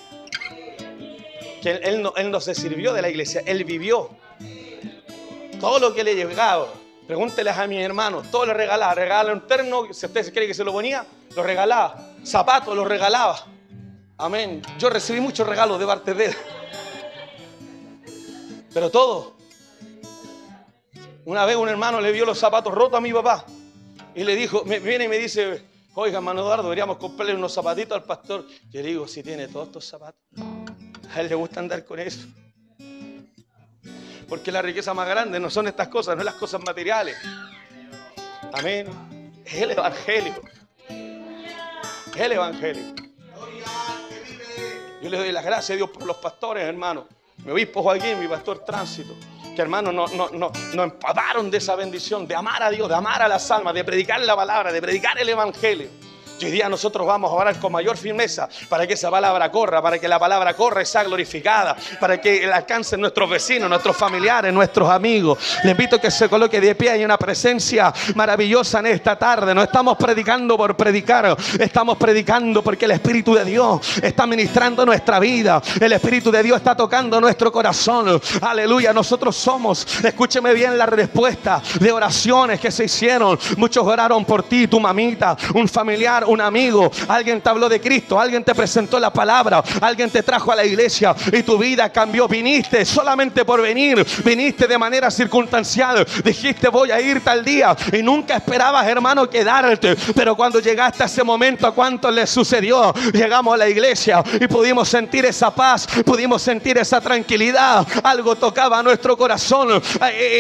Que él no se sirvió de la iglesia, él vivió. Todo lo que le llegaba, pregúnteles a mis hermanos, todo le regalaba. Regalaba un terno, si usted cree que se lo ponía, lo regalaba. Zapatos, lo regalaba. Amén. Yo recibí muchos regalos de parte de él. Pero todo. Una vez un hermano le vio los zapatos rotos a mi papá. Y le dijo, viene y me dice, oiga, hermano Eduardo, deberíamos comprarle unos zapatitos al pastor. Yo le digo, si tiene todos estos zapatos. A él le gusta andar con eso. Porque la riqueza más grande no son estas cosas, no son las cosas materiales. Amén. Es el evangelio. Es el evangelio. Yo le doy las gracias a Dios por los pastores, hermano. Mi obispo Joaquín, mi pastor Tránsito, que hermano nos empaparon de esa bendición, de amar a Dios, de amar a las almas, de predicar la palabra, de predicar el evangelio. Y hoy día nosotros vamos a orar con mayor firmeza para que esa palabra corra, para que la palabra corra y sea glorificada, para que la alcancen nuestros vecinos, nuestros familiares, nuestros amigos. Le invito a que se coloque de pie. Hay una presencia maravillosa en esta tarde. No estamos predicando por predicar, estamos predicando porque el Espíritu de Dios está ministrando nuestra vida. El Espíritu de Dios está tocando nuestro corazón. Aleluya. Nosotros somos, escúcheme bien, la respuesta de oraciones que se hicieron. Muchos oraron por ti, tu mamita, un familiar, un amigo. Alguien te habló de Cristo, alguien te presentó la palabra, alguien te trajo a la iglesia y tu vida cambió. Viniste solamente por venir, viniste de manera circunstancial. Dijiste, voy a ir tal día, y nunca esperabas, hermano, quedarte. Pero cuando llegaste a ese momento, ¿a cuánto les sucedió? Llegamos a la iglesia y pudimos sentir esa paz, pudimos sentir esa tranquilidad. Algo tocaba nuestro corazón,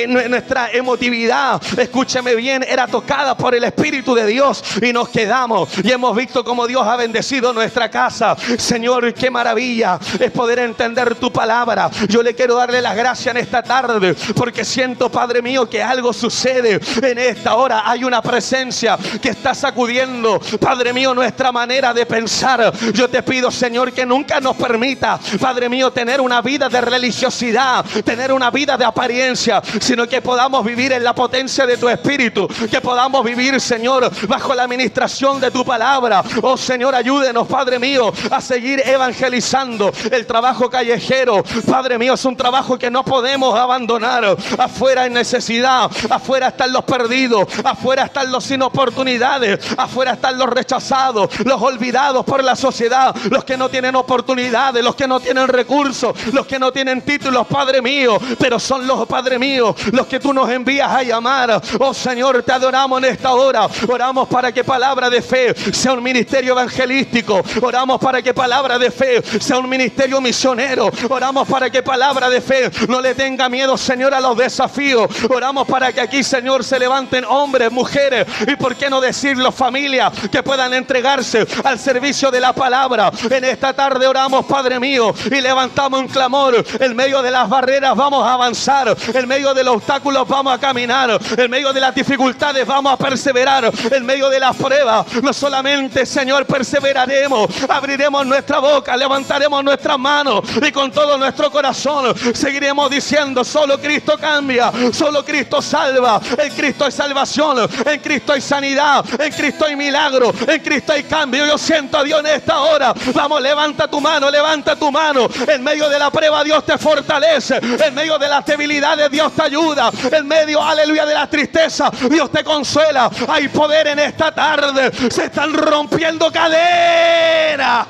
nuestra emotividad, escúcheme bien, era tocada por el Espíritu de Dios, y nos quedamos y hemos visto cómo Dios ha bendecido nuestra casa. Señor, qué maravilla es poder entender tu palabra. Yo le quiero darle las gracias en esta tarde porque siento, Padre mío, que algo sucede en esta hora. Hay una presencia que está sacudiendo, Padre mío, nuestra manera de pensar. Yo te pido, Señor, que nunca nos permita, Padre mío, tener una vida de religiosidad, tener una vida de apariencia, sino que podamos vivir en la potencia de tu Espíritu, que podamos vivir, Señor, bajo la administración de tu palabra. Oh Señor, ayúdenos, Padre mío, a seguir evangelizando. El trabajo callejero, Padre mío, es un trabajo que no podemos abandonar. Afuera hay necesidad, afuera están los perdidos, afuera están los sin oportunidades, afuera están los rechazados, los olvidados por la sociedad, los que no tienen oportunidades, los que no tienen recursos, los que no tienen títulos, Padre mío, pero son los, Padre mío, los que tú nos envías a llamar. Oh Señor, te adoramos en esta hora. Oramos para que Palabra de Fe sea un ministerio evangelístico. Oramos para que Palabra de Fe sea un ministerio misionero. Oramos para que Palabra de Fe no le tenga miedo, Señor, a los desafíos. Oramos para que aquí, Señor, se levanten hombres, mujeres y por qué no decirlo, familias, que puedan entregarse al servicio de la palabra. En esta tarde oramos, Padre mío, y levantamos un clamor. En medio de las barreras vamos a avanzar, en medio de los obstáculos vamos a caminar, en medio de las dificultades vamos a perseverar, en medio de las pruebas no solamente, Señor, perseveraremos, abriremos nuestra boca, levantaremos nuestras manos y con todo nuestro corazón seguiremos diciendo: solo Cristo cambia, solo Cristo salva. En Cristo hay salvación, en Cristo hay sanidad, en Cristo hay milagro, en Cristo hay cambio. Yo siento a Dios en esta hora. Vamos, levanta tu mano, levanta tu mano. En medio de la prueba Dios te fortalece, en medio de las debilidades Dios te ayuda, en medio, aleluya, de la tristeza Dios te consuela. Hay poder en esta tarde, se están rompiendo cadenas.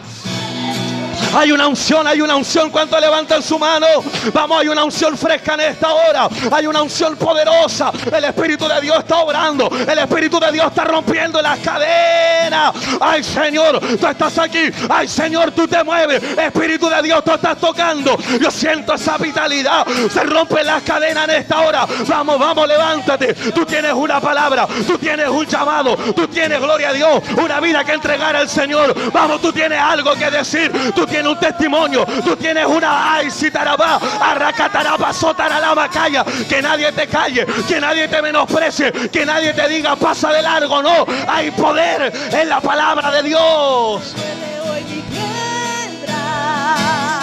Hay una unción. ¿Cuánto levantan su mano? Vamos, hay una unción fresca en esta hora. Hay una unción poderosa. El Espíritu de Dios está obrando. El Espíritu de Dios está rompiendo las cadenas. Ay, Señor, tú estás aquí. Ay, Señor, tú te mueves. Espíritu de Dios, tú estás tocando. Yo siento esa vitalidad. Se rompen las cadenas en esta hora. Vamos, vamos, levántate. Tú tienes una palabra. Tú tienes un llamado. Tú tienes, gloria a Dios, una vida que entregar al Señor. Vamos, tú tienes algo que decir. Tú tienes un testimonio, tú tienes una citarabá, arracataraba, sotaralama, calla, que nadie te calle, que nadie te menosprecie, que nadie te diga pasa de largo. No, hay poder en la palabra de Dios.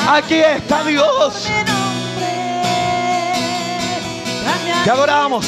Aquí está Dios. Te adoramos.